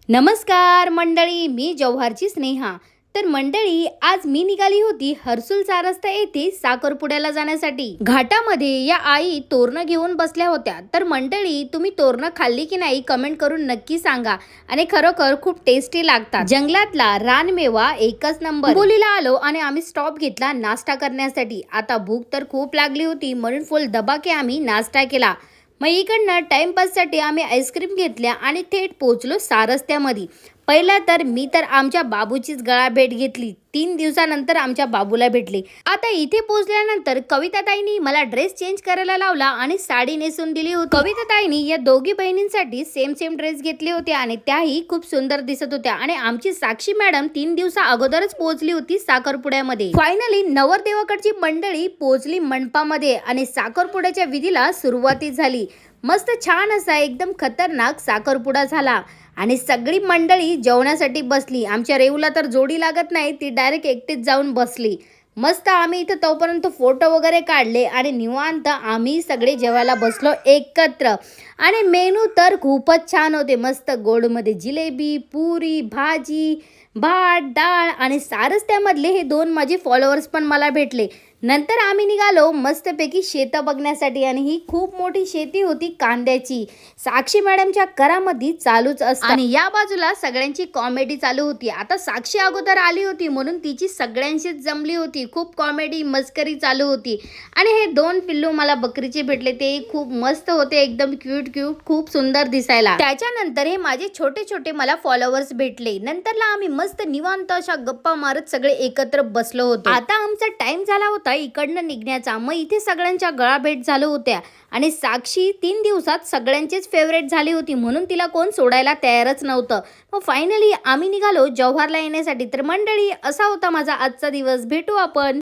नमस्कार मंडळी, मी जव्हारची स्नेहा। तर मंडळी, आज मी निघाली होती हर्सुल रस्ता येथे साखरपुड्याला जाण्यासाठी। घाटामध्ये या आई तोरणं घेऊन बसल्या होत्या। तर मंडळी, तुम्ही तोरणं खाल्ली की नाही कमेंट करून नक्की सांगा। आणि खरोखर खूप टेस्टी लागतात। जंगलातला रानमेवा एकच नंबर। बोलीला आलो आणि आम्ही स्टॉप घेतला नाश्ता करण्यासाठी। आता भूक तर खूप लागली होती, म्हणून फुल दबाके आम्ही नाश्ता केला। मग इकडनं टाइमपाससाठी आम्ही आईस्क्रीम घेतल्या आणि थेट पोहोचलो रस्त्यामध्ये। पहिला तर मी तर आमच्या बाबूचीच गळा भेट घेतली। 3 दिवसानंतर आमच्या बाबूला भेटले। आता इथे पोहोचल्यानंतर कविताताईंनी मला ड्रेस चेंज करायला लावला आणि साडी नेसून दिली होती। कविताताईंनी या दोघी बहिणींसाठी सेम ड्रेस घेतले होते आणि त्याही खूप सुंदर दिसत होत्या। आणि आमची साक्षी मॅडम 3 दिवसा अगोदरच पोहोचली होती साखरपुड्यामध्ये। फायनली नवरदेवाकडची मंडळी पोहोचली मंडपामध्ये आणि साखरपुड्याच्या विधीला सुरुवाती झाली। मस्त छान असा एकदम खतरनाक साखरपुडा झाला आणि सगळी मंडळी जेवणासाठी बसली। आमच्या रेऊला तर जोडी लागत नाही, ती डायरेक्ट एकटीच जाऊन बसली। मस्त आम्ही इथं तोपर्यंत फोटो वगैरे काढले आणि निवांत आम्ही सगळे जेवायला बसलो एकत्र। आणि मेनू तर खूपच छान होते। मस्त गोडमध्ये जिलेबी, पुरी, भाजी, भात, डाळ आणि सारस्त्यामधले हे 2 माझे फॉलोअर्स पण मला भेटले। नंतर आम्ही निघालो मस्तपैकी शेतं बघण्यासाठी आणि ही खूप मोठी शेती होती कांद्याची। साक्षी मॅडमच्या करामध्ये चालूच असतं आणि या बाजूला सगळ्यांची कॉमेडी चालू होती। आता साक्षी अगोदर आली होती म्हणून तिची सगळ्यांशीच जमली होती। खूप कॉमेडी मस्करी चालू होती आणि हे 2 पिल्लू मला बकरीचे भेटले, ते खूप मस्त होते, एकदम क्यूट खूप सुंदर दिसायला। त्याच्यानंतर हे माझे छोटे मला फॉलोअर्स भेटले। नंतरला आम्ही मस्त निवांत अशा गप्पा मारत सगळे एकत्र बसलो होतो। आता आमचा टाइम झाला होता इकडनं निघण्याचा। मग इथे सगळ्यांच्या गळा भेट झाल्या होत्या आणि साक्षी 3 दिवसात सगळ्यांचीच फेवरेट झाली होती, म्हणून तिला कोण सोडायला तयारच नव्हतं। मग फायनली आम्ही निघालो जव्हारला येण्यासाठी। तर मंडळी, असा होता माझा आजचा दिवस। भेटू आपण